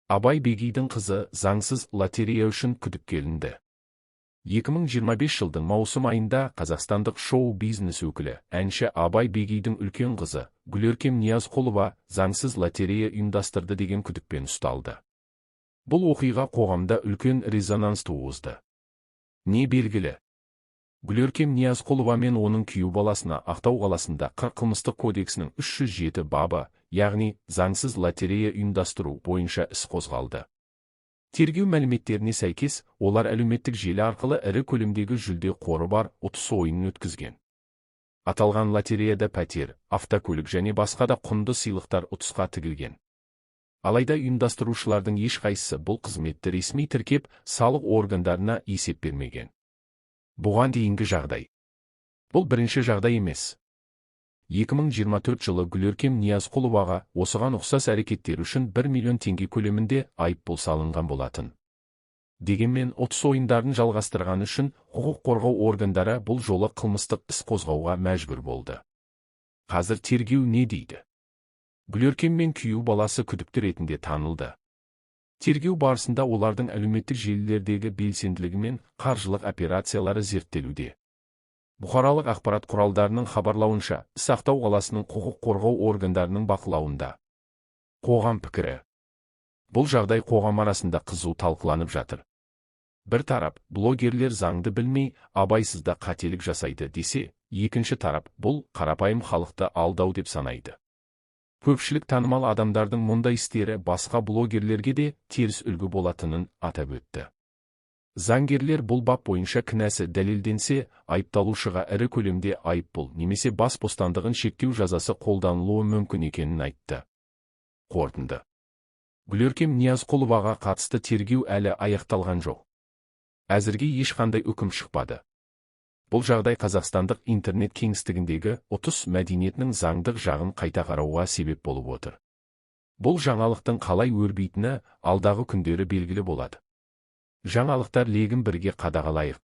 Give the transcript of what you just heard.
Абай Бегейдің қызы заңсыз лотерея үшін күдікке ілінді. 2025 жылдың маусым айында қазақстандық шоу-бизнес өкілі, әнші Абай Бегейдің үлкен қызы, Гүлеркем Ниязқұлова, заңсыз лотерея ұйымдастырды деген күдікпен ұсталды. Бұл оқиға қоғамда үлкен резонанс туғызды. Не белгілі? Гүлеркем Ниязқұлова мен оның күйеу баласына Ақтау қаласында қылмыстық кодексінің 307 бабы, яғни заңсыз лотерея ұйымдастыру бойынша іс қозғалды. Тергеу мәліметтеріне сәйкес, олар әлеуметтік желі арқылы ірі көлемдегі жүлде қоры бар 30 ойынын өткізген. Аталған лотереяда пәтер, автокөлік және басқа да құнды сыйлықтар ұтысқа тігілген. Алайда ұйымдастырушылардың ешқайсысы бұл қызметті ресми тіркеп, салық органдарына есеп бермеген. Бұған дейінгі жағдай. Бұл бірінші жағдай емес. 2024 жылы Гүлеркем Ниязқұловаға осыған ұқсас әрекеттер үшін 1 миллион теңге көлемінде айыппұл салынған болатын. Дегенмен 30 ойындарын жалғастырған үшін құқық қорғау органдары бұл жолы қылмыстық іс қозғауға мәжбүр болды. Қазір тергеу не дейді? Гүлеркем мен күйеу баласы күдікті ретінде танылды. Тергеу барысында олардың әлеуметтік желілердегі белсенділігі мен қаржылық операциялары зерттелуде. Бұқаралық ақпарат құралдарының хабарлауынша, іс Ақтау қаласының құқық қорғау органдарының бақылауында. Қоғам пікірі. Бұл жағдай қоғам арасында қызу талқыланып жатыр. Бір тарап, блогерлер заңды білмей, абайсызда қателік жасайды десе, екінші тарап, бұл қарапайым халықты алдау деп санайды. Көпшілік танымал адамдардың мұндай істері басқа блогерлерге де теріс үлгі болатынын атап өтті. Заңгерлер бұл бап бойынша кінәсі дәлелденсе, айыпталушыға ірі көлемде айыппұл немесе бас бостандығын шектеу жазасы қолданылуы мүмкін екенін айтты. Қорытынды. Гүлеркем Ниязқұловаға қатысты тергеу әлі аяқталған жоқ. Әзірге ешқандай үкім шықпады. Бұл жағдай қазақстандық интернет кеңістігіндегі ұтыс мәдениетінің заңдық жағын қайта қарауға себеп болып отыр. Бұл жаңалықтың қалай өрбитіні алдағы күндері белгілі болады. Жаңалықтар легін бірге қадағалайық.